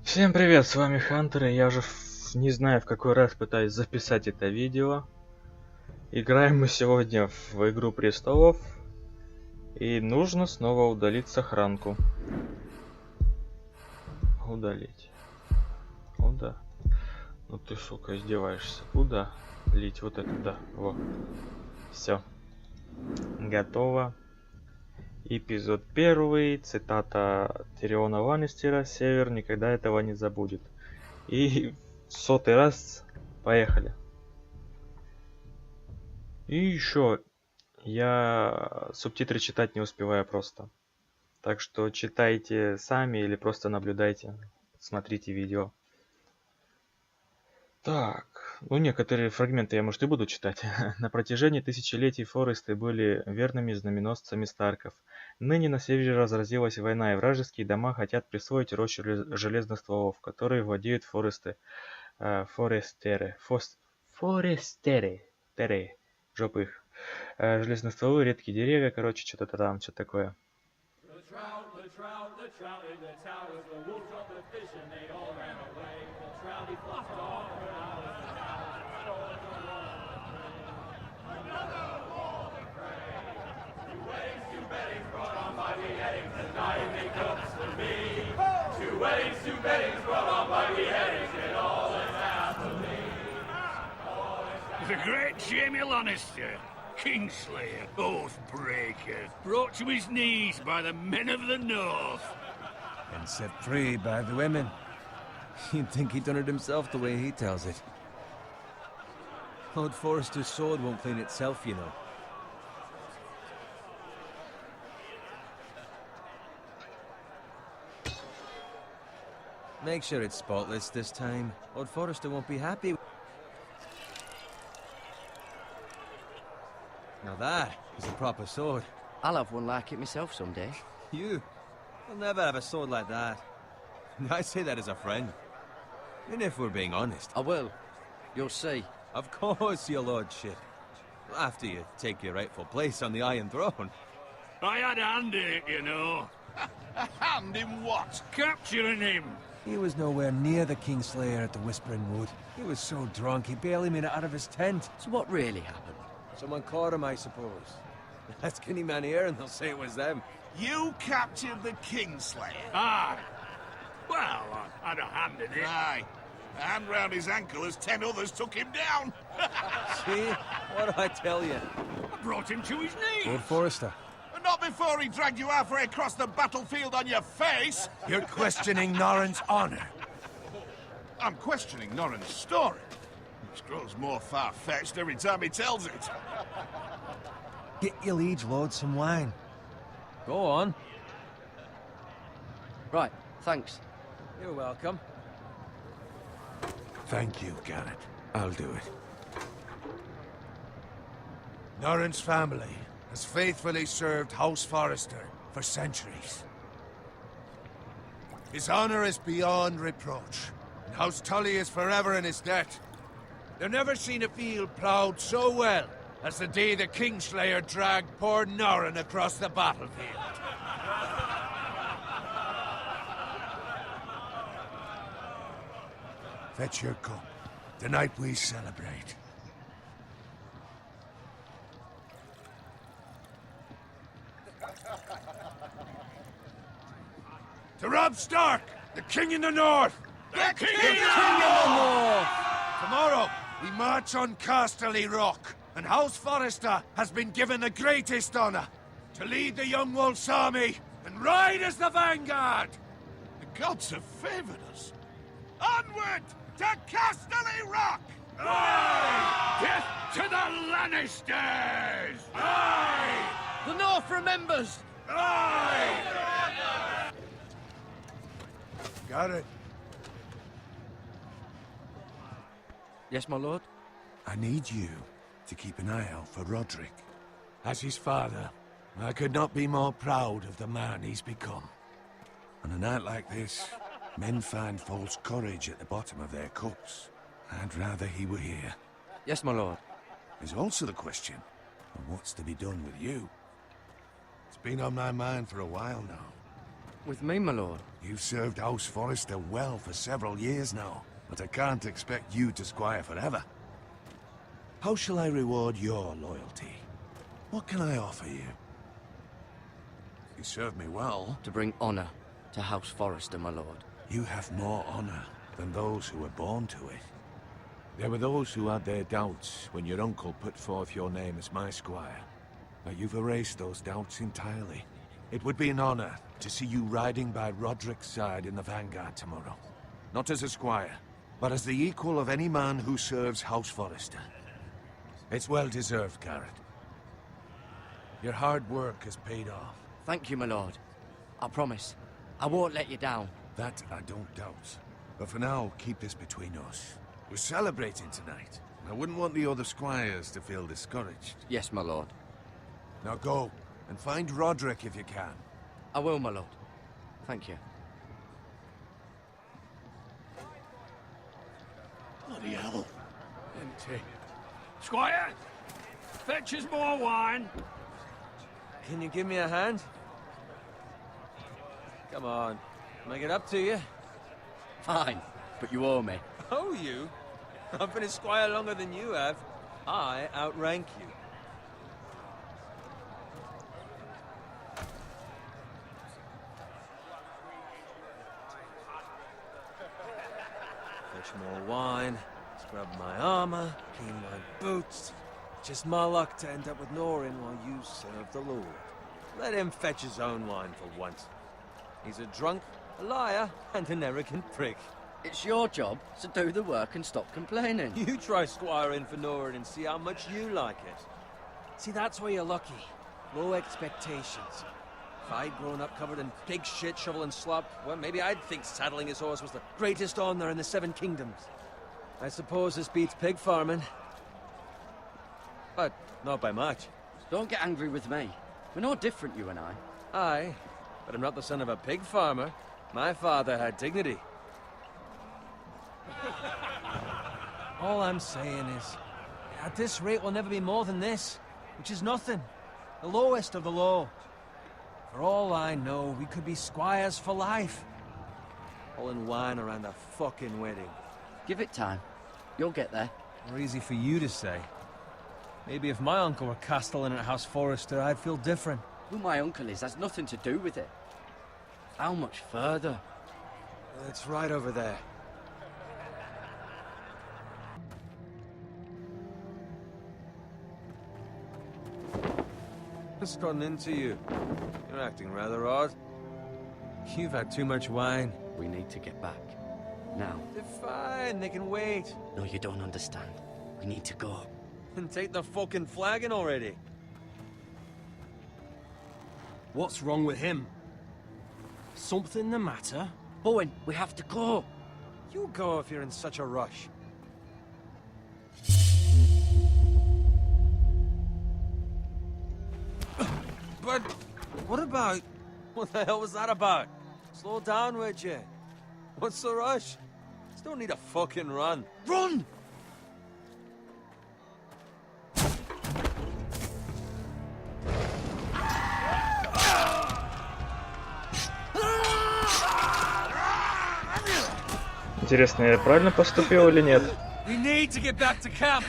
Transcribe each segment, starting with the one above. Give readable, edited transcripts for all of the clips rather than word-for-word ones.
Всем привет, с вами Хантер, и я уже не знаю в какой раз пытаюсь записать это видео. Играем мы сегодня в игру престолов, и нужно снова удалить сохранку. Удалить. Куда? Ну ты, сука, издеваешься. Куда? Лить вот это, да. Во. Все. Готово. Эпизод 1, цитата Тириона Ланнистера: «Север никогда этого не забудет». И в 100-й раз поехали. И еще я субтитры читать не успеваю просто. Так что читайте сами или просто наблюдайте, смотрите видео. Так, ну некоторые фрагменты я, может, и буду читать. На протяжении тысячелетий Форесты были верными знаменосцами Старков. Ныне на севере разразилась война, и вражеские дома хотят присвоить рощу железных стволов, которые владеют Форесты. Форестеры. Форестеры. Жопы их. Железные стволы, редкие деревья, короче, что-то там, что-то такое. The great Jaime Lannister, Kingslayer, Oathbreaker, brought to his knees by the men of the North. And set free by the women. You'd think he'd done it himself the way he tells it. Old Forrester's sword won't clean itself, you know. Make sure it's spotless this time. Old Forrester won't be happy. Now that is a proper sword. I'll have one like it myself someday. You? You'll never have a sword like that. I say that as a friend. And if we're being honest. I will. You'll see. Of course, your lordship. After you take your rightful place on the Iron Throne. I had a hand in it, you know. A hand in what? Capturing him. He was nowhere near the Kingslayer at the Whispering Wood. He was so drunk he barely made it out of his tent. So what really happened? Someone caught him, I suppose. Ask any man here and they'll say it was them. You captured the Kingslayer? Aye. Well, I had a hand in it. Aye. A hand round his ankle as 10 others took him down. See? What do I tell you? I brought him to his knees. Lord Forrester. But not before he dragged you halfway across the battlefield on your face. You're questioning Norrin's honor. I'm questioning Norrin's story. Which grows more far-fetched every time he tells it. Get your liege lord some wine. Go on. Right, thanks. You're welcome. Thank you, Garrett. I'll do it. Norrin's family has faithfully served House Forrester for centuries. His honor is beyond reproach, and House Tully is forever in his debt. They've never seen a field ploughed so well as the day the Kingslayer dragged poor Norrin across the battlefield. Fetch your cup. Tonight we celebrate. To Robb Stark, the King in the North! The King King in the North! Tomorrow, we march on Casterly Rock, and House Forrester has been given the greatest honor to lead the Young Wolf's army and ride as the vanguard! The gods have favored us. Onward to Casterly Rock! Aye! Death to the Lannisters! Aye! The North remembers! Aye! Got it. Yes, my lord? I need you to keep an eye out for Roderick. As his father, I could not be more proud of the man he's become. On a night like this, men find false courage at the bottom of their cups. I'd rather he were here. Yes, my lord. There's also the question of what's to be done with you. It's been on my mind for a while now. With me, my lord. You've served House Forrester well for several years now, but I can't expect you to squire forever. How shall I reward your loyalty? What can I offer you? You serve me well. To bring honor to House Forrester, my lord. You have more honor than those who were born to it. There were those who had their doubts when your uncle put forth your name as my squire. But you've erased those doubts entirely. It would be an honor to see you riding by Roderick's side in the vanguard tomorrow. Not as a squire, but as the equal of any man who serves House Forrester. It's well deserved, Garrett. Your hard work has paid off. Thank you, my lord. I promise. I won't let you down. That I don't doubt. But for now, keep this between us. We're celebrating tonight. I wouldn't want the other squires to feel discouraged. Yes, my lord. Now go, and find Roderick if you can. I will, my lord. Thank you. Bloody hell. Empty. Squire! Fetch us more wine. Can you give me a hand? Come on. Make it up to you. Fine, but you owe me. Oh, you? I've been a squire longer than you have. I outrank you. Fetch more wine, scrub my armor, clean my boots. Just my luck to end up with Norin while you serve the Lord. Let him fetch his own wine for once. He's a drunk, a liar, and an arrogant prick. It's your job to do the work and stop complaining. You try squiring for Norin and see how much you like it. See, that's where you're lucky. Low expectations. If I'd grown up covered in pig shit, shovel and slop, well, maybe I'd think saddling his horse was the greatest honor in the Seven Kingdoms. I suppose this beats pig farming. But not by much. Don't get angry with me. We're no different, you and I. Aye, but I'm not the son of a pig farmer. My father had dignity. All I'm saying is, at this rate we'll never be more than this, which is nothing. The lowest of the low. For all I know, we could be squires for life. All in wine around a fucking wedding. Give it time. You'll get there. More easy for you to say. Maybe if my uncle were castellan at House Forrester, I'd feel different. Who my uncle is has nothing to do with it. How much further? It's right over there. What's gotten into you? You're acting rather odd. You've had too much wine. We need to get back. Now. They're fine, they can wait. No, you don't understand. We need to go. And take the fucking flagon already. What's wrong with him? Something the matter? Owen, we have to go. You go if you're in such a rush. But what about... What the hell was that about? Slow down, would you? What's the rush? Just don't need a fucking run. Run! Интересно, я правильно поступил или нет? We need to get back to camp.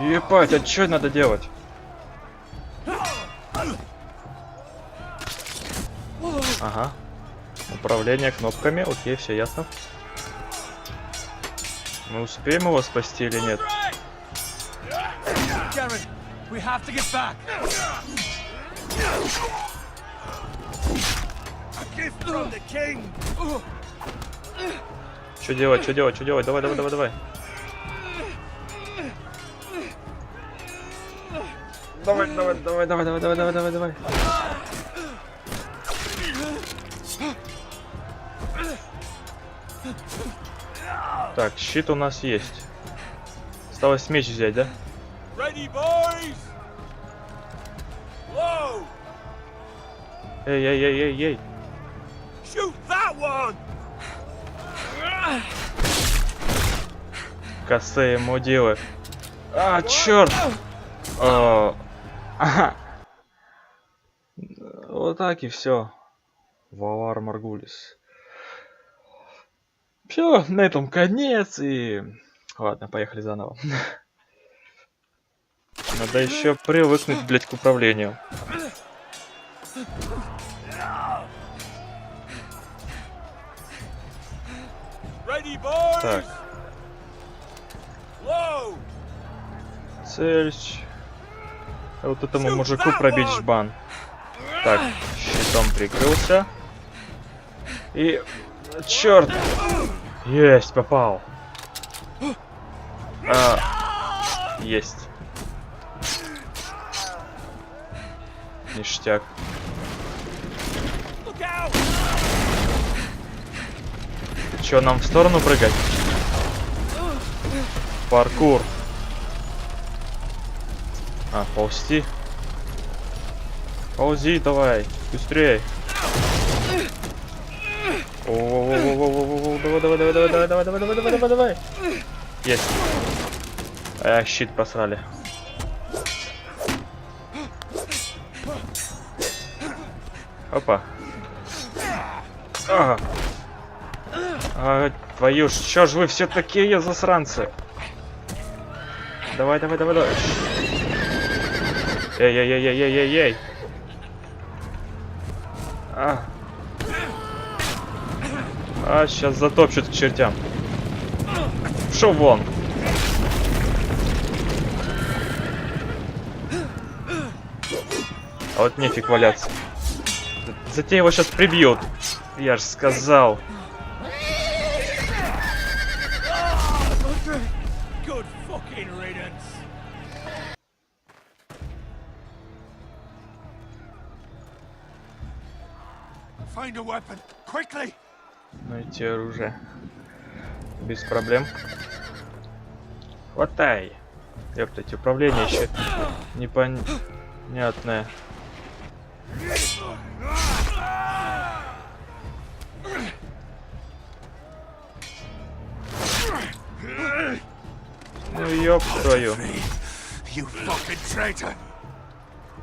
Ебать, а что надо делать? Ага. Управление кнопками, окей, все ясно. Мы успеем его спасти или нет? Garrett, we have to get back. A gift from the king. Что делать, что делать, что делать? Давай, давай, давай, давай. Давай, давай, давай, давай, давай, давай, давай, давай, давай. Так, щит у нас есть. Осталось меч взять, да? Ready, boys. Whoa! Эй, эй, эй, эй, эй. Shoot that one! Косые мудилы. А, черт! Ага. Вот так и все. Валар Маргулис. Все, на этом конец и... Ладно, поехали заново. Надо еще привыкнуть, блять, к управлению. Так. Цель. Вот этому мужику пробить жбан. Так, щитом прикрылся. И... Черт! Есть, попал. Есть. Ништяк. Чё, нам в сторону прыгать? Паркур. Ползти. Ползи, давай. Быстрее. Давай. Есть. Щит просрали. Опа. Твою ж, чё ж вы все такие засранцы? Давай. Эй. Сейчас затопчут к чертям. Шо вон? А вот нефиг валяться. Затем его сейчас прибьют. Я ж сказал. Find a weapon, quickly! Найти оружие. Без проблем. Хватай. Ёптать, управление еще непонятное. Ну ёб твою. You fucking traitor!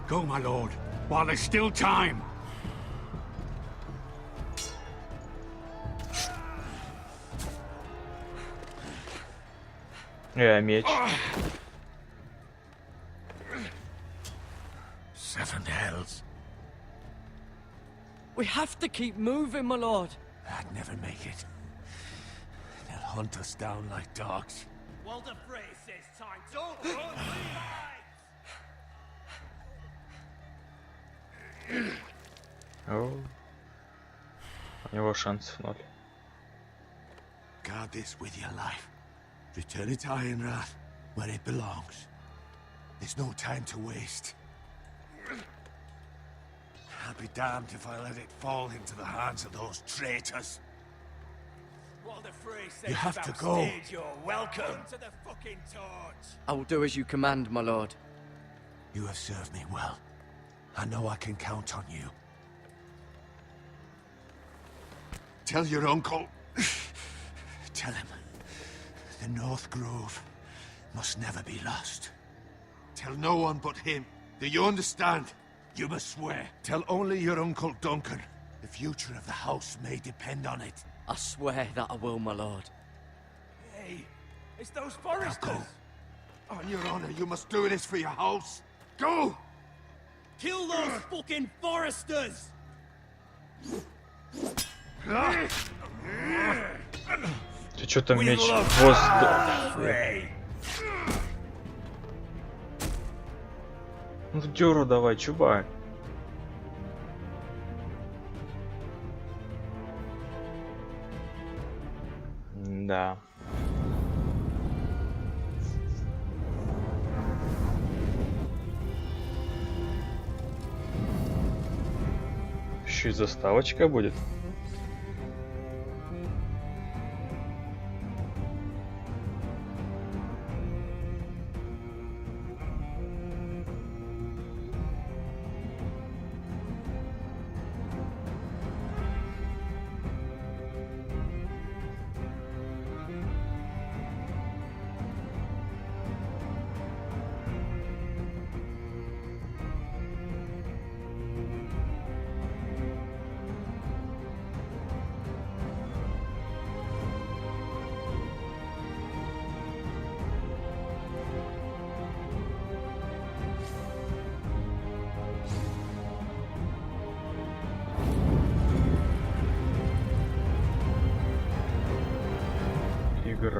Go, my lord, while there's still time. Меч. 7 hells. We have to keep moving, my lord. I'd never make it. They'll hunt us down like dogs. Walder Frey says time. Don't run, У него шансов 0. Guard this with your life. Return it to Ironrath, where it belongs. There's no time to waste. I'll be damned if I let it fall into the hands of those traitors. Walder Frey says You have to go. You're welcome to the fucking torch. I will do as you command, my lord. You have served me well. I know I can count on you. Tell your uncle. Tell him. The North Grove must never be lost. Tell no one but him. Do you understand? You must swear. Tell only your Uncle Duncan. The future of the house may depend on it. I swear that I will, my lord. Hey, it's those foresters. Now go. On your honor, you must do this for your house. Go! Kill those fucking foresters! Ты чё там меч в воздух? Ну в дёру давай, чувак. Да. Еще и заставочка будет.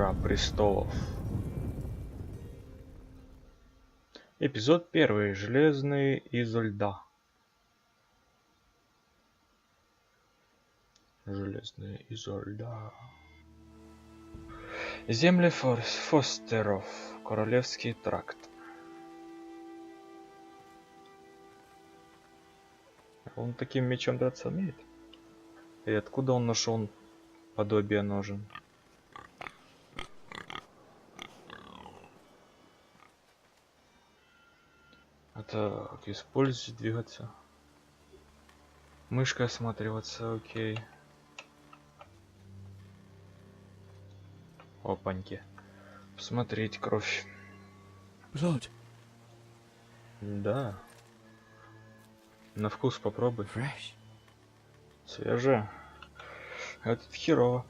Игра престолов. Эпизод 1. Железные изо льда. Железные изо льда. Земли Фостеров. Королевский тракт. Он таким мечом драться умеет? И откуда он нашел подобие ножен? Так, использовать, двигаться. Мышкой осматриваться, окей. Опаньки. Посмотреть кровь. Blood. Да. На вкус попробуй. Fresh. Свежая. Это херово.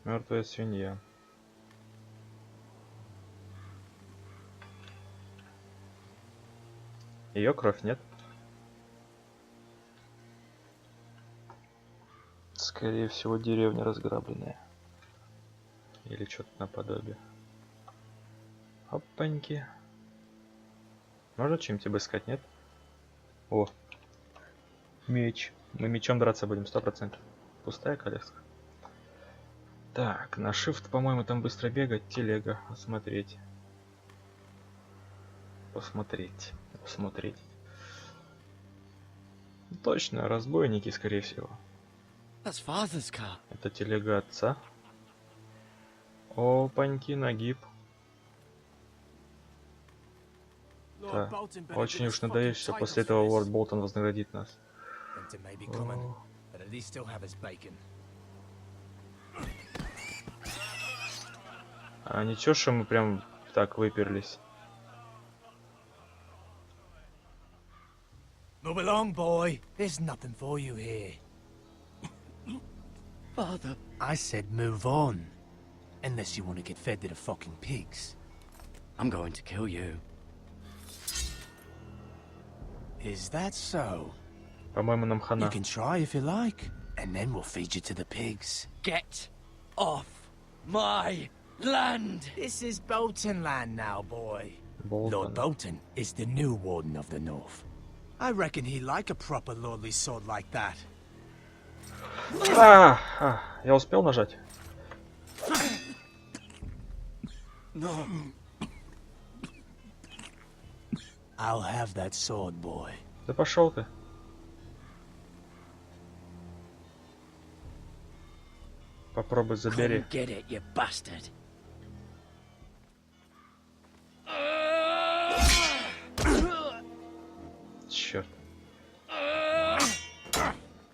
Мертвая свинья. Ее кровь нет. Скорее всего, деревня разграбленная. Или что-то наподобие. Опаньки. Можно чем-нибудь обыскать, нет? О. Меч. Мы мечом драться будем, 100%. Пустая колеска. Так, на shift, по-моему, там быстро бегать. Телега. Осмотреть. Посмотреть. Посмотреть. Точно, разбойники, скорее всего. That's father's car. Это телега отца. Опаньки, нагиб. Да. Очень уж надеюсь, после этого Лорд Болтон вознаградит нас. А ничего, что мы прям так выперлись. Move along, boy. There's nothing for you here. Father. I said move on. Unless you want to get fed to the fucking pigs. I'm going to kill you. Is that so? По-моему, нам You хана. can try if you like. And then we'll feed you to the pigs. Get off my land. This is Bolton land now, boy. Lord Болтон. Bolton is the new Warden of the North. I reckon he'd like a proper lordly sword like that. Я успел нажать? No. I'll have that sword, boy. Да пошел ты. Попробуй забери. Come get it, you bastard. Черт.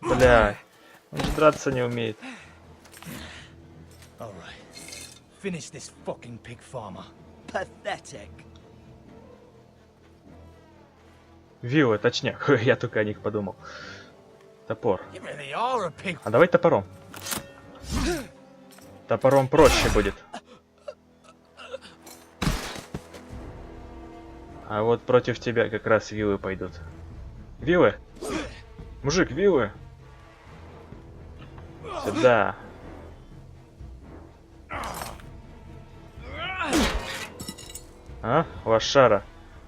Бля. Он же драться не умеет. All right. Finish this fucking pig farmer. Pathetic. Вилы, точнее. Я только о них подумал. Топор. You really are a pig. А давай топором. Топором проще будет. А вот против тебя как раз вилы пойдут. Вилы? Мужик, вилы? Сюда. А? Лошара.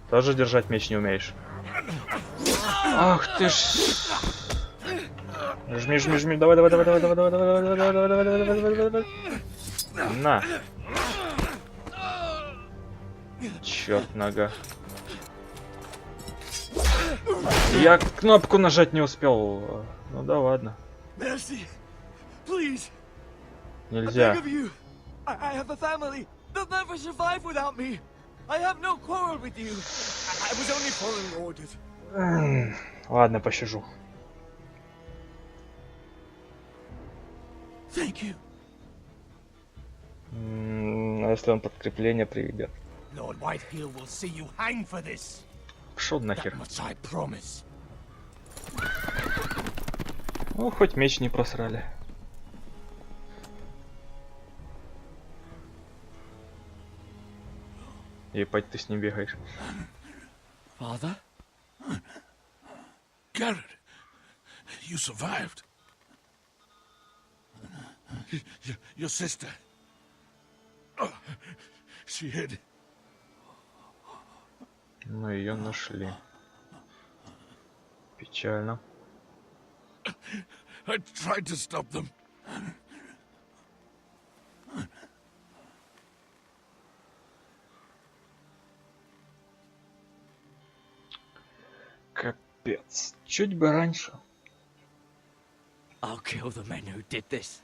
Тоже держать меч не умеешь? Ах ты ж... Жми, жми, жми. Давай, давай, давай, давай, давай, давай, давай, давай, давай, давай, давай, давай, давай, давай, давай. На. Черт, нога. Я кнопку нажать не успел. Ну да ладно. Mercy, please. Нельзя. I have a family. They'll never survive without me. I have no quarrel with you. I was only following orders. Ладно, пощажу. Thank you. А если он подкрепление приведет? Lord Whitehill will see you hang for this. Пошел нахер. That much I promise. Ну, хоть меч не просрали. Ебать, ты с ним бегаешь. Father? Garrett, you survived. Your sister. Oh, she hid. Но ее нашли. Печально. I tried to stop them. Капец. Чуть бы раньше. I'll kill the men who did this.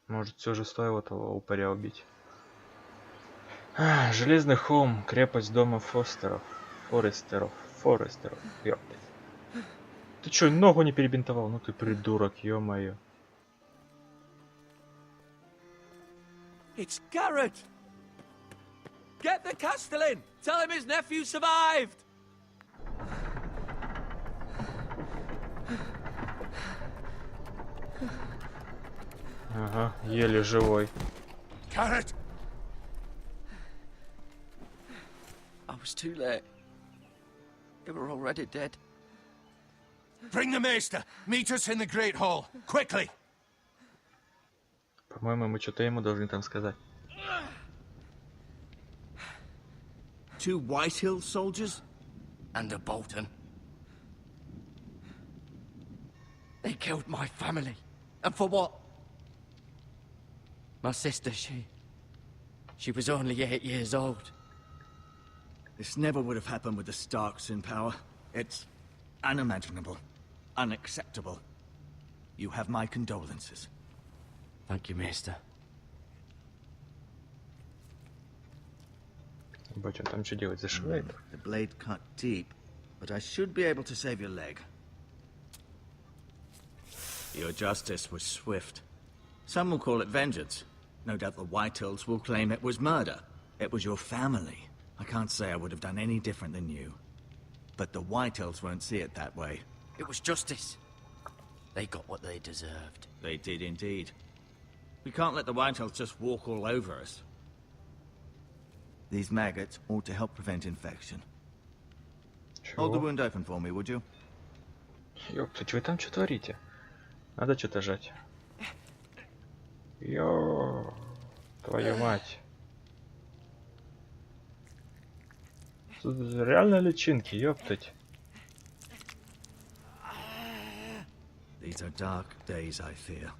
Может, все же стоило того упыря убить. Железный холм, крепость дома Форестеров. Ёпта. Ты чё, ногу не перебинтовал? Ну ты придурок, ё-моё. It's Garrett! Get the Castellan! Tell him his nephew survived! Ага, еле живой. Garrett! I was too late. They were already dead. Bring the maester. Meet us in the Great Hall. Quickly! По-моему, мы что-то ему должны там сказать. 2 Whitehill soldiers? And a Bolton. They killed my family. And for what? My sister, she was only 8 years old. This never would have happened with the Starks in power. It's unimaginable. Unacceptable. You have my condolences. Thank you, Maester. Ебать, он там что делать? Зашивает? The blade cut deep, but I should be able to save your leg. Your justice was swift. Some will call it vengeance. No doubt the Whitehills will claim it was murder. It was your family. I can't say I would have done any different than you. But the Whitehills won't see it that way. It was justice. They got what they deserved. They did indeed. We can't let the Whitehills just walk all over us. These maggots ought to help prevent infection. Hold the wound open for me, would you? Ёптать, вы там что творите? Надо что-то жать. Ё, твою мать. Тут реально личинки, ёптать. These are dark days, I fear.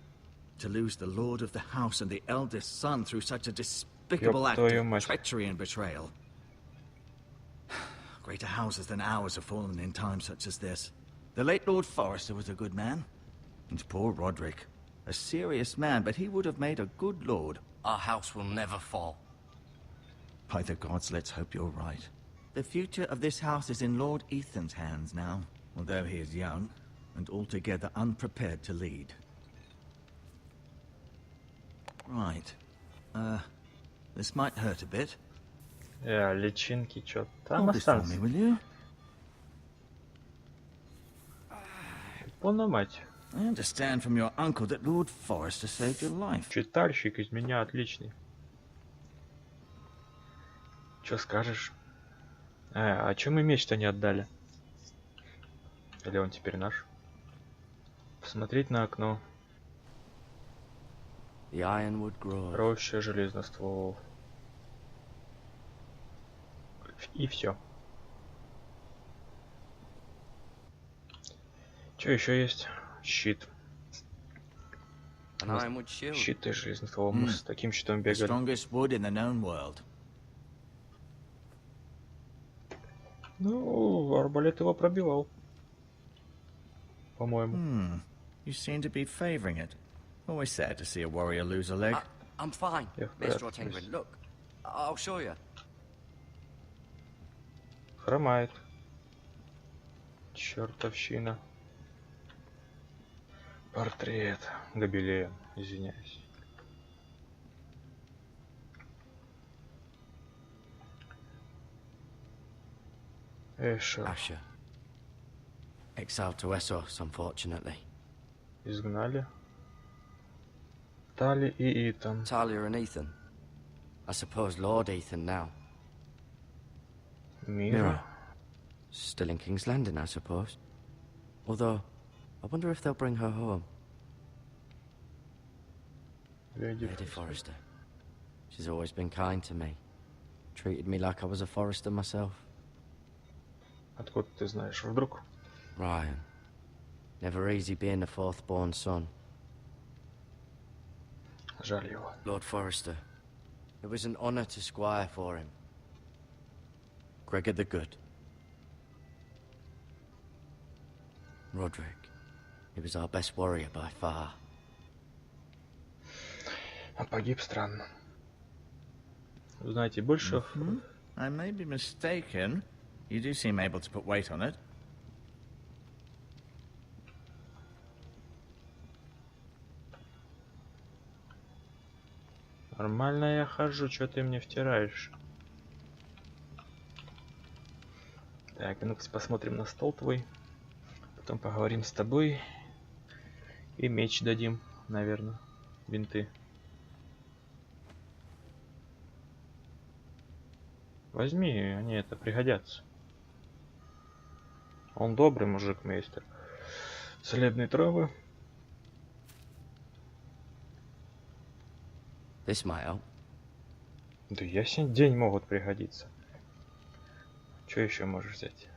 To lose the lord of the house and the eldest son through such a despicable act of treachery and betrayal. Greater houses than ours have fallen in times such as this. The late Lord Forrester was a good man. And poor Roderick. A serious man, but he would have made a good lord. Our house will never fall. By the gods, let's hope you're right. The future of this house is in Lord Ethan's hands now, although he is young and altogether unprepared to lead. Right. This might hurt a bit. Личинки, чё там Hold this for me, останутся? will you? Полна мать. I understand from your uncle that Lord Forrester saved your life. Читальщик из меня отличный. Чё скажешь? А чё мы меч-то не отдали? Или он теперь наш? Посмотреть на окно. The ironwood grows. Роща железностволов. И все. Что еще есть? Щит. An ironwood shield. Щит и железноствол. Мы с таким щитом The бегали. strongest wood in the known world. Ну, арбалет его пробивал. По-моему. You seem to be favoring it. Always sad to see a warrior lose a leg. I'm fine. Yeah, Maester perhaps, O'Tengrin, yes. look. I'll show you. Хромает. Чертовщина. Портрет. Гобелен. Извиняюсь. Эша. Asher. Exiled to Essos, unfortunately. Изгнали. Тали и Итан. Talia and Ethan. I suppose Lord Ethan now. Мира. Still in King's Landing, I suppose. Although, I wonder if they'll bring her home. Lady Forrester. She's always been kind to me. Treated me like I was a Forrester myself. Откуда ты знаешь? Вдруг? Ryan. Never easy being the fourth-born son. Жаль его. Lord Forrester. It was an honor to squire for him. Gregor the Good. Roderick. He was our best warrior by far. А погиб странно. Узнаете больше? I may be mistaken. You do seem able to put weight on it. Нормально я хожу, что ты мне втираешь? Так, ну-ка посмотрим на стол твой. Потом поговорим с тобой. И меч дадим, наверное. Бинты. Возьми, они это пригодятся. Он добрый мужик, мейстер. Целебные травы. This might help. Да ясен день могут пригодиться. Что еще можешь взять?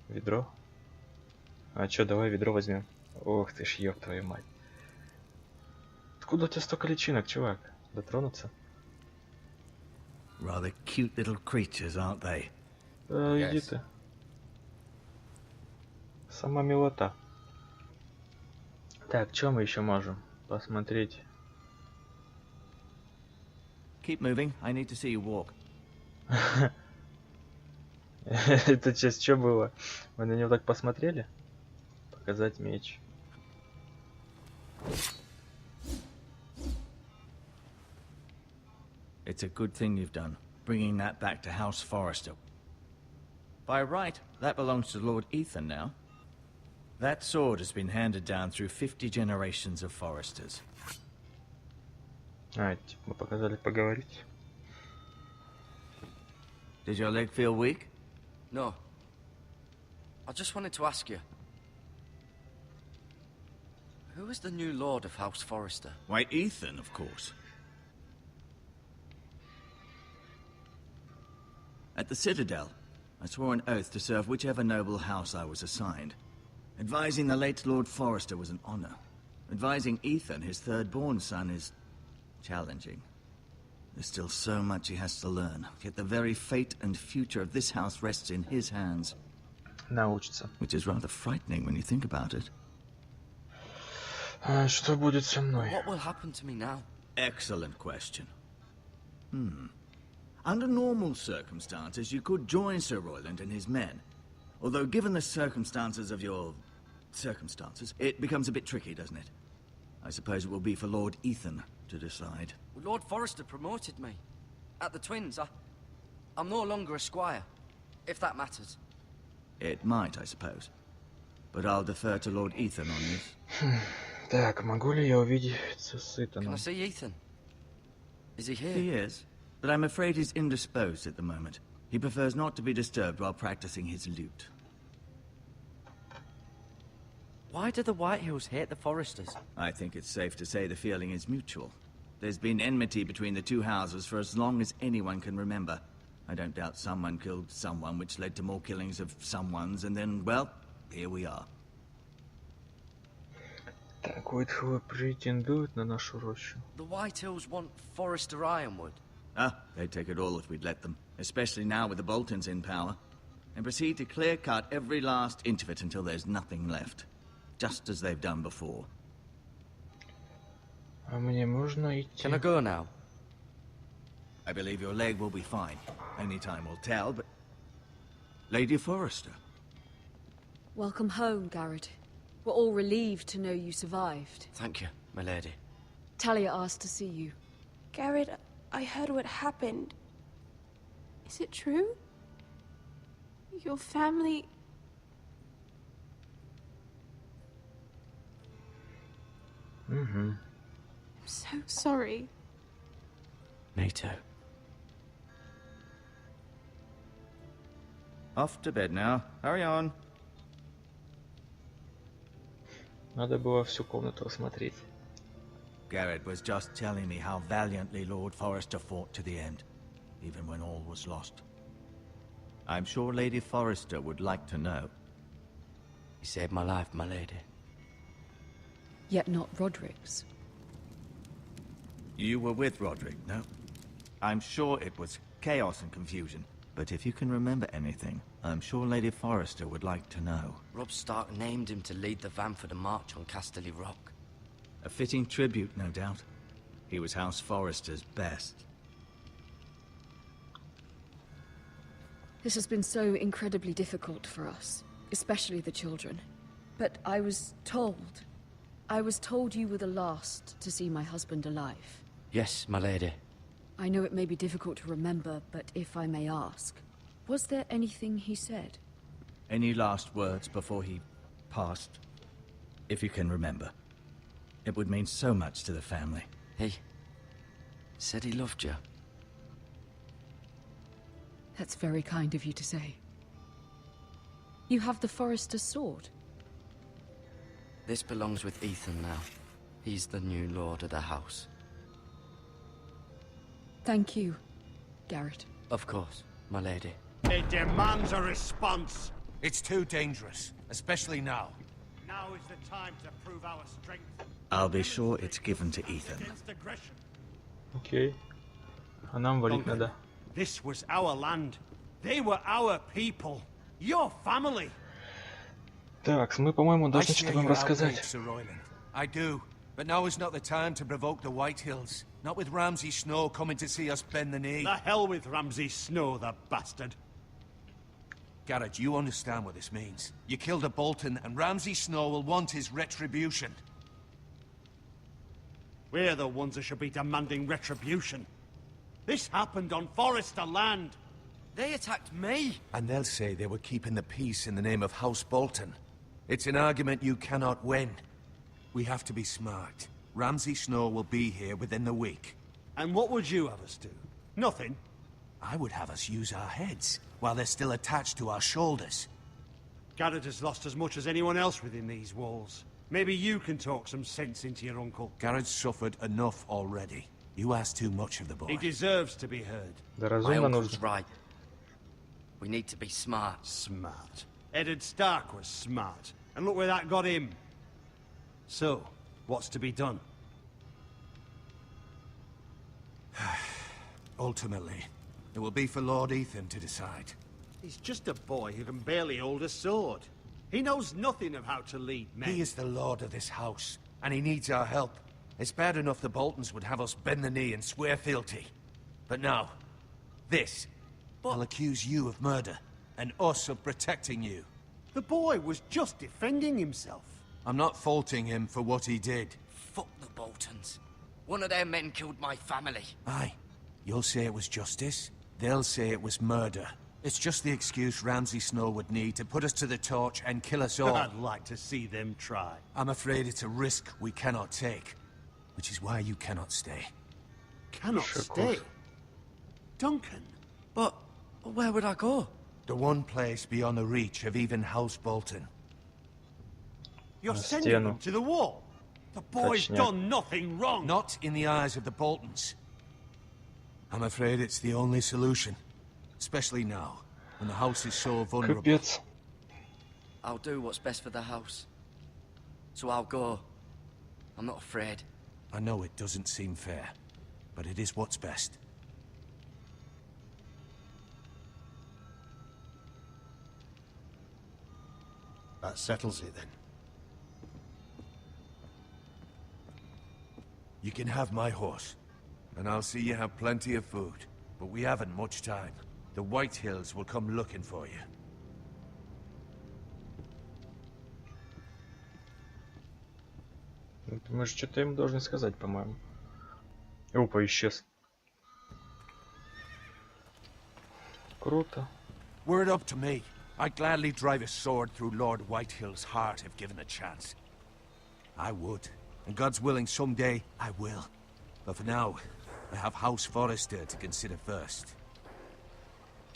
Ведро? А чё, давай ведро возьмем. Ох ты ж, ёб твою мать. Откуда у тебя столько личинок, чувак? Дотронуться? Rather cute little creatures, aren't they? Иди ты. Сама милота. Так, что мы еще можем посмотреть? Keep moving. I need to see you walk. Это сейчас что было? Мы на него так посмотрели? Показать меч. It's a good thing you've done, bringing that back to House Forrester. By right, that belongs to Lord Ethan now. That sword has been handed down through 50 generations of Forresters. А, типа мы показали поговорить. Did your leg feel weak? No. I just wanted to ask you. Who is the new Lord of House Forrester? Why, Ethan, of course. At the Citadel, I swore an oath to serve whichever noble house I was assigned. Advising the late Lord Forrester was an honor. Advising Ethan, his third-born son, is challenging. There's still so much he has to learn, yet the very fate and future of this house rests in his hands. Научится. Which is rather frightening when you think about it. А что будет со мной? What will happen to me now? Excellent question. Under normal circumstances, you could join Sir Royland and his men. Although, given the circumstances of your circumstances, it becomes a bit tricky, doesn't it? I suppose it will be for Lord Ethan to decide. Lord Forrester promoted me. At the Twins, I'm no longer a squire, if that matters. It might, I suppose. But I'll defer to Lord Ethan on this. Так, могу ли я увидеться с Can Итаном? I see Ethan? Is he here? He is, but I'm afraid he's indisposed at the moment. He prefers not to be disturbed while practicing his lute. Why do the Whitehills hate the Forresters? I think it's safe to say the feeling is mutual. There's been enmity between the two houses for as long as anyone can remember. I don't doubt someone killed someone, which led to more killings of someones, and then, well, here we are. Так, Уайтхиллы претендуют на нашу рощу. The Whitehills want Forrester Ironwood. Ah, they'd take it all if we'd let them, especially now with the Boltons in power, and proceed to clear-cut every last inch of it until there's nothing left, just as they've done before. А мне можно идти? Can I go now? I believe your leg will be fine. Only time will tell, but... Lady Forrester. Welcome home, Garrett. We're all relieved to know you survived. Thank you, my lady. Talia asked to see you. Garrett, I heard what happened. Is it true? Your family... Угу. I'm so sorry. Me too. Off to bed now. Hurry on. Надо было всю комнату осмотреть. Garrett was just telling me how valiantly Lord Forrester fought to the end, even when all was lost. I'm sure Lady Forrester would like to know. He saved my life, my lady. Yet not Roderick's. You were with Roderick, no? I'm sure it was chaos and confusion, but if you can remember anything, I'm sure Lady Forrester would like to know. Robb Stark named him to lead the van for the march on Casterly Rock. A fitting tribute, no doubt. He was House Forrester's best. This has been so incredibly difficult for us, especially the children. But I was told you were the last to see my husband alive. Yes, my lady. I know it may be difficult to remember, but if I may ask, was there anything he said? Any last words before he passed? If you can remember. It would mean so much to the family. He said he loved you. That's very kind of you to say. You have the Forrester's sword. This belongs with Ethan now. He's the new lord of the house. Thank you, Garrett. Of course, my lady. It demands a response. It's too dangerous, especially now. Now is the time to prove our strength. I'll be sure it's given to Ethan. Against aggression. Окей. А нам валить надо. This was our land. They were our people. Your family. Так, мы, по-моему, I должны share что-то вам your outrage, рассказать. Sir Royland. I do, but now is not the time to provoke the Whitehills. Not with Ramsay Snow coming to see us bend the knee. The hell with Ramsay Snow, the bastard. Garrett, you understand what this means. You killed a Bolton, and Ramsay Snow will want his retribution. We're the ones that should be demanding retribution. This happened on Forrester land. They attacked me! And they'll say they were keeping the peace in the name of House Bolton. It's an argument you cannot win. We have to be smart. Ramsay Snow will be here within the week. And what would you have us do? Nothing. I would have us use our heads, while they're still attached to our shoulders. Garrett has lost as much as anyone else within these walls. Maybe you can talk some sense into your uncle. Garrett's suffered enough already. You ask too much of the boy. He deserves to be heard. Да My разумно uncle's нужно. right. We need to be smart. Smart. Eddard Stark was smart. And look where that got him. So, what's to be done? Ultimately, it will be for Lord Ethan to decide. He's just a boy who can barely hold a sword. He knows nothing of how to lead men. He is the lord of this house, and he needs our help. It's bad enough the Boltons would have us bend the knee and swear fealty. But now, this. I'll accuse you of murder, and us of protecting you. The boy was just defending himself. I'm not faulting him for what he did. Fuck the Boltons. One of their men killed my family. Aye. You'll say it was justice. They'll say it was murder. It's just the excuse Ramsay Snow would need to put us to the torch and kill us all. I'd like to see them try. I'm afraid it's a risk we cannot take. Which is why you cannot stay. Cannot Sure, of stay. course. Duncan. But where would I go? The one place beyond the reach of even House Bolton. You're На sending стену. him to the wall. The boy's Точняк. done nothing wrong. Not in the eyes of the Boltons. I'm afraid it's the only solution. Especially now, when the house is so vulnerable. Капец. I'll do what's best for the house. So I'll go. I'm not afraid. I know it doesn't seem fair, but it is what's best. That settles it then. You can have my horse, and I'll see you have plenty of food. But we haven't much time. The Whitehills will come looking for you. Мы же что-то им должны сказать, по-моему. Опа, исчез. Круто. Were it up to me, I'd gladly drive a sword through Lord Whitehill's heart if given the chance. I would. And God's willing, someday I will. But for now, I have House Forrester to consider first.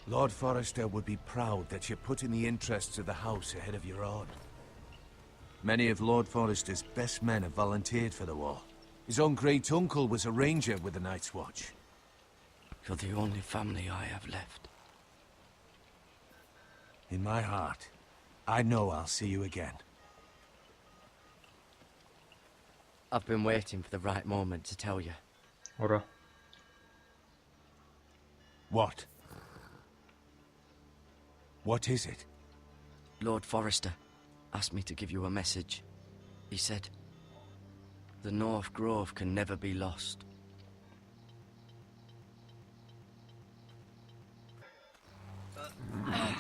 Lord Forrester would be proud that you're putting the interests of the house ahead of your own. Many of Lord Forrester's best men have volunteered for the war. His own great-uncle was a ranger with the Night's Watch. You're the only family I have left. In my heart, I know I'll see you again. I've been waiting for the right moment to tell you. Ура. What? What is it? Lord Forrester asked me to give you a message. He said, the North Grove can never be lost.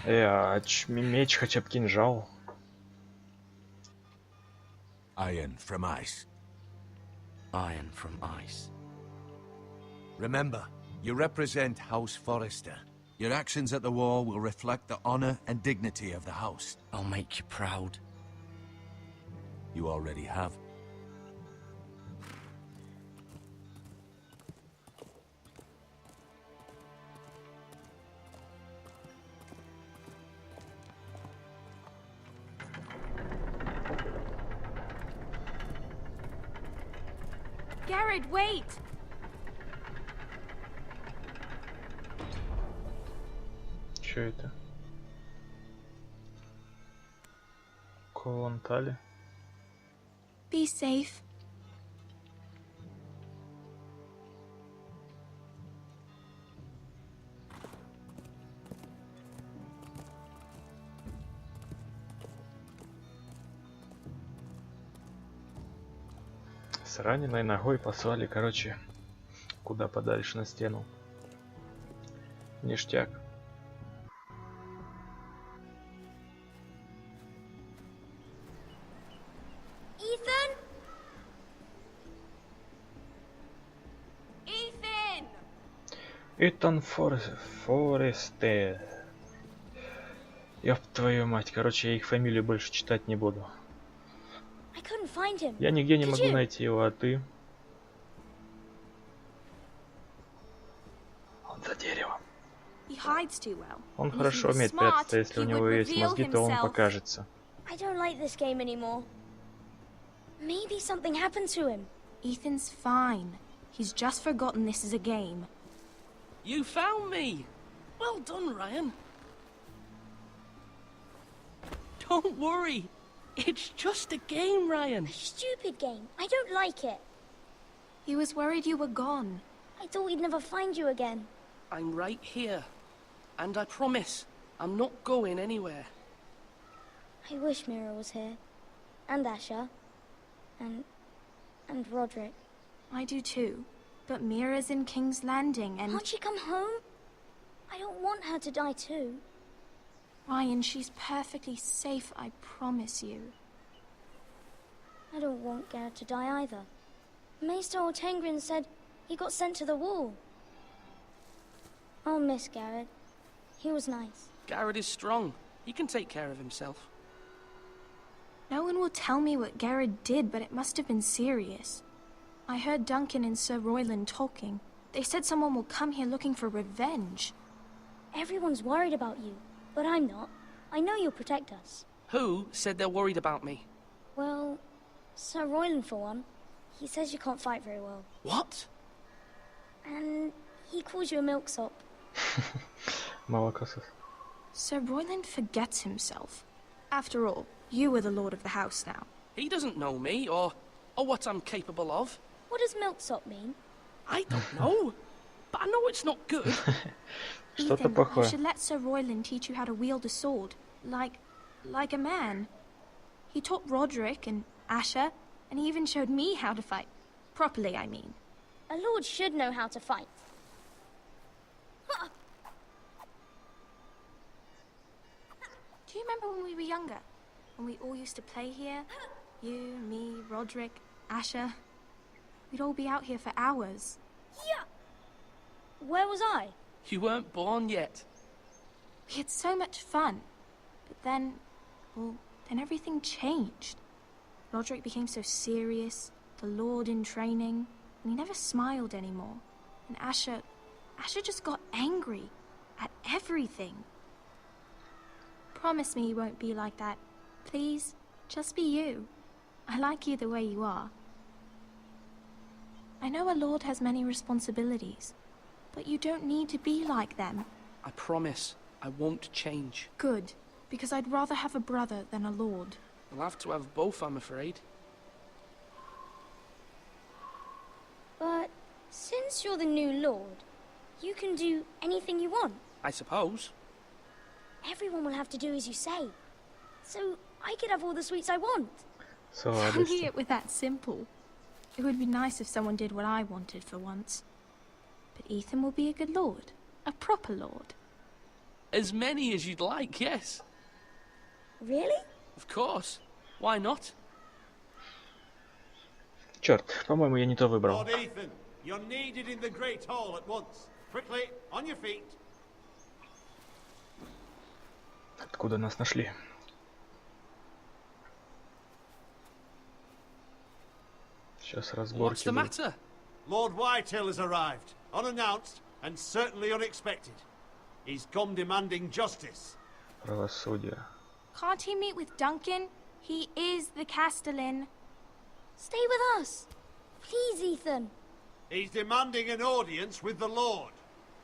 Меч хотя бы кинжал. Iron from ice. Iron from ice. Remember, you represent House Forrester. Your actions at the war will reflect the honor and dignity of the house. I'll make you proud. You already have. Garrett, wait! Что это? Колонтали. Be safe. С раненой ногой послали, короче, куда подальше на стену. Ништяк. Ethan? Ethan! Итан Форестер. Ёб твою мать, короче, я их фамилию больше читать не буду. I couldn't find him. Я нигде не могу найти его, а ты? Он за деревом. He hides too well. Он хорошо умеет прятаться, если у него есть мозги, то он покажется. I don't like this game anymore. Maybe something happened to him. Ethan's fine. He's just forgotten this is a game. You found me! Well done, Ryan. Don't worry. It's just a game, Ryan. A stupid game. I don't like it. He was worried you were gone. I thought we'd never find you again. I'm right here. And I promise, I'm not going anywhere. I wish Mira was here. And Asher. And Roderick. I do too. But Mira's in King's Landing and... Can't she come home? I don't want her to die too. Ryan, she's perfectly safe, I promise you. I don't want Garrett to die either. Maester Ortengrin said he got sent to the wall. I'll miss Garrett. He was nice. Garrett is strong. He can take care of himself. No one will tell me what Garrett did, but it must have been serious. I heard Duncan and Sir Royland talking. They said someone will come here looking for revenge. Everyone's worried about you, but I'm not. I know you'll protect us. Who said they're worried about me? Well, Sir Royland for one. He says you can't fight very well. What? And he calls you a milksop. Молокосос. Sir Royland forgets himself. After all, you are the lord of the house now. He doesn't know me, or what I'm capable of. What does milksop mean? I don't know, but I know it's not good. Что-то Ethan, плохое. you should let Sir Royland teach you how to wield a sword, like a man. He taught Roderick and Asher, and he even showed me how to fight. Properly, I mean. A lord should know how to fight. Do you remember when we were younger? When we all used to play here? You, me, Roderick, Asher. We'd all be out here for hours. Yeah. Where was I? You weren't born yet. We had so much fun. But then, well, then everything changed. Roderick became so serious, the Lord in training, and he never smiled anymore. And Asher just got angry. at everything. Promise me you won't be like that. Please, just be you. I like you the way you are. I know a lord has many responsibilities, but you don't need to be like them. I promise I won't change. Good, because I'd rather have a brother than a lord. I'll have to have both, I'm afraid. But since you're the new lord, you can do anything you want. I suppose. Everyone will have to do as you say. So I could have all the sweets I want. So Funny it was that simple. It would be nice if someone did what I wanted for once. But Ethan will be a good lord. A proper lord. As many as you'd like, yes. Really? Of course. Why not? Черт, по-моему, я не то выбрал. Lord Ethan, you're needed in the Great Hall at once. Quickly, on your feet. Откуда нас нашли? Сейчас What's разборки the будут. matter? Lord Whitehill has arrived, unannounced and certainly unexpected. He's come demanding justice. Правосудие. Can't he meet with Duncan? He is the Castellan. Stay with us. Please, Ethan. He's demanding an audience with the Lord.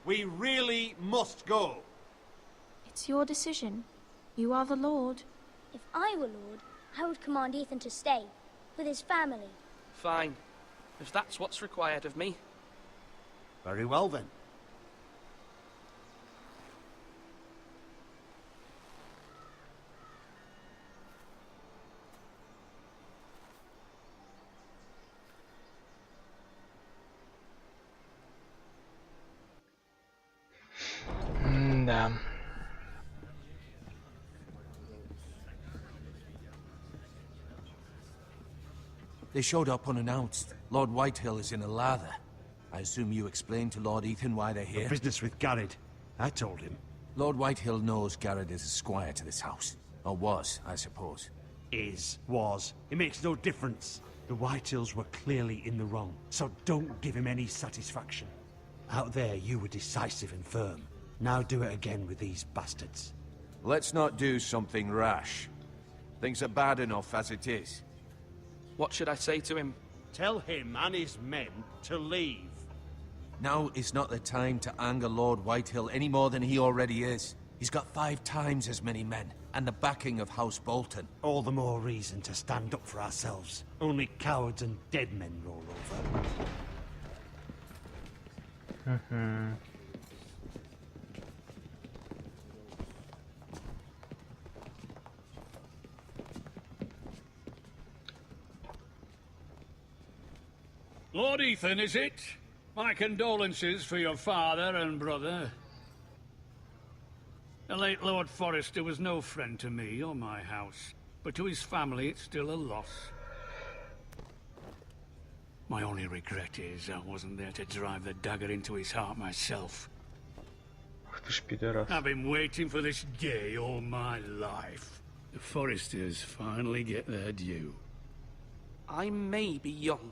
We really must go. It's your decision. You are the lord. If I were lord, I would command Ethan to stay, with his family. Fine. If that's what's required of me. Very well then. Да. They showed up unannounced. Lord Whitehill is in a lather. I assume you explained to Lord Ethan why they're here? Business with Garrett. I told him. Lord Whitehill knows Garrett is a squire to this house. Or was, I suppose. Was. It makes no difference. The Whitehills were clearly in the wrong, so don't give him any satisfaction. Out there, you were decisive and firm. Now do it again with these bastards. Let's not do something rash. Things are bad enough as it is. What should I say to him? Tell him and his men to leave. Now is not the time to anger Lord Whitehill any more than he already is. He's got 5 times as many men, and the backing of House Bolton. All the more reason to stand up for ourselves. Only cowards and dead men roll over. Lord Ethan, is it? My condolences for your father and brother. The late Lord Forrester was no friend to me or my house, but to his family it's still a loss. My only regret is I wasn't there to drive the dagger into his heart myself. I've been waiting for this day all my life. The Forresters finally get their due. I may be young,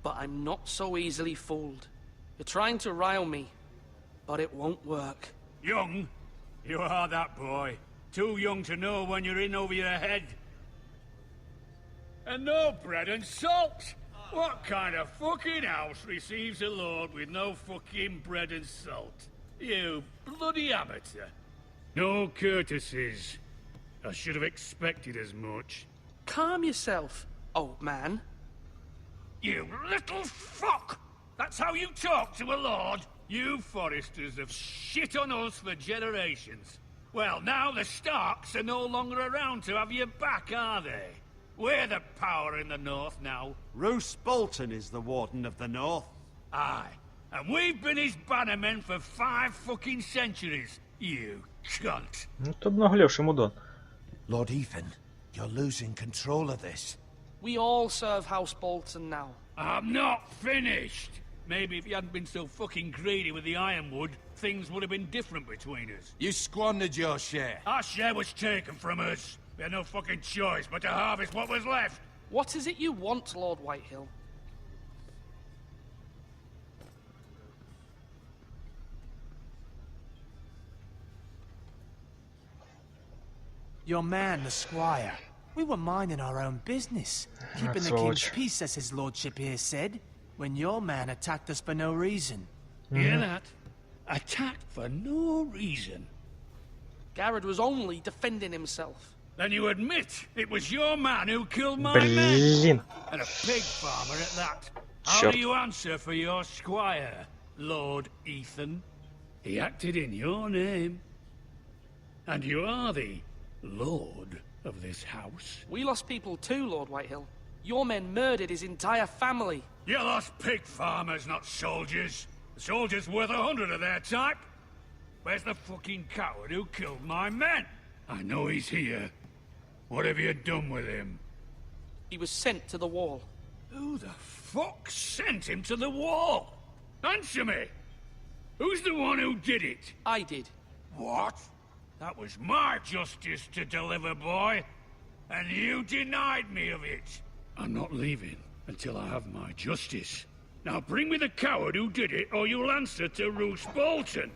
but I'm not so easily fooled. You're trying to rile me, but it won't work. Young? You are that boy. Too young to know when you're in over your head. And no bread and salt! What kind of fucking house receives a lord with no fucking bread and salt? You bloody amateur. No courtesies. I should have expected as much. Calm yourself, old man. You little fuck! That's how you talk to a lord? You Forresters have shit on us for generations. Well, now the Starks are no longer around to have your back, are they? We're the power in the north now. Roose Bolton is the Warden of the North. Aye. And we've been his bannermen for 5 fucking centuries, you cunt. Ну, ты обнаглевший мудон. Lord Ethan, you're losing control of this. We all serve House Bolton now. I'm not finished. Maybe if you hadn't been so fucking greedy with the ironwood, things would have been different between us. You squandered your share. Our share was taken from us. We had no fucking choice but to harvest what was left. What is it you want, Lord Whitehill? Your man, the squire. We were minding our own business, keeping the king's peace, as his lordship here said, when your man attacked us for no reason. Hear that? Attacked for no reason. Garrett was only defending himself. Then you admit it was your man who killed my men? And a pig farmer at that. How do you answer for your squire, Lord Ethan? He acted in your name. And you are the lord of this house. We lost people too, Lord Whitehill. Your men murdered his entire family. You lost pig farmers, not soldiers. The soldiers worth 100 of their type. Where's the fucking coward who killed my men? I know he's here. What have you done with him? He was sent to the wall. Who the fuck sent him to the wall? Answer me! Who's the one who did it? I did. What? That was my justice to deliver, boy. And you denied me of it. I'm not leaving until I have my justice. Now bring me the coward who did it, or you'll answer to Roose Bolton.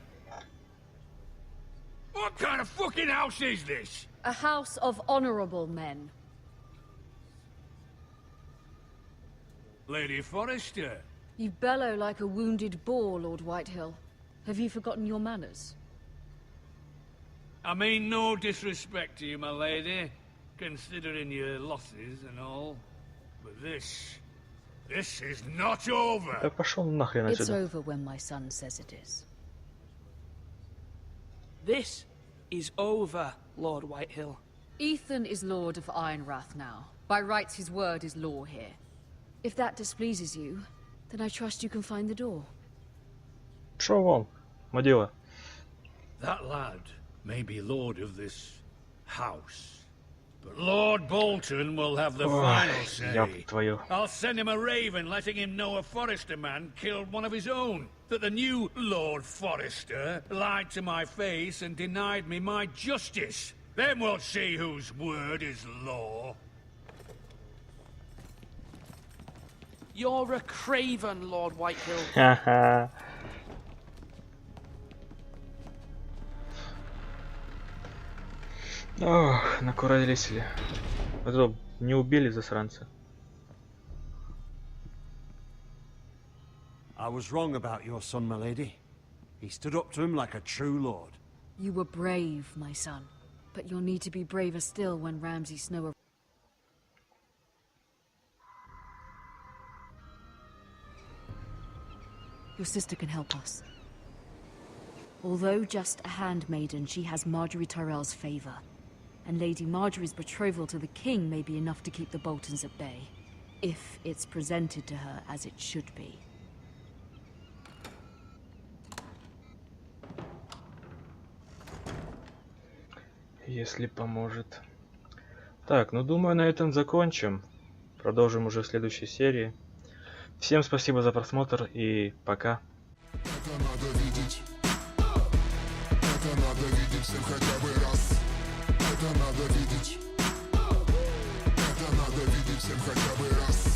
What kind of fucking house is this? A house of honorable men. Lady Forrester. You bellow like a wounded boar, Lord Whitehill. Have you forgotten your manners? I mean no disrespect to you, my lady, considering your losses and all. But this is not over. Да пошел нахрен It's отсюда. over when my son says it is. This is over, Lord Whitehill. Ethan is Lord of Ironrath now. By rights, his word is law here. If that displeases you, then I trust you can find the door. Шо вон, мудила. That lad may be lord of this house, but Lord Bolton will have the final say. Ёб твою. I'll send him a raven letting him know a Forrester man killed one of his own. That the new Lord Forrester lied to my face and denied me my justice. Then we'll see whose word is law. You're a craven, Lord Whitehill. Ха-ха. Ох, накуролесили. А то не убили засранца. I was wrong about your son, my lady. He stood up to him like a true lord. You were brave, my son. But you'll need to be braver still when Ramsay Snow... Your sister can help us. Although just a handmaiden, she has Marjorie Tyrell's favor. And Lady Marjorie's betrothal to the king may be enough to keep the Boltons at bay. If it's presented to her as it should be. Если поможет. Так, ну думаю, на этом закончим. Продолжим уже в следующей серии. Всем спасибо за просмотр и пока. Это надо видеть. Это надо видеть всем хотя бы раз. Это надо видеть. Это надо видеть всем хотя бы раз.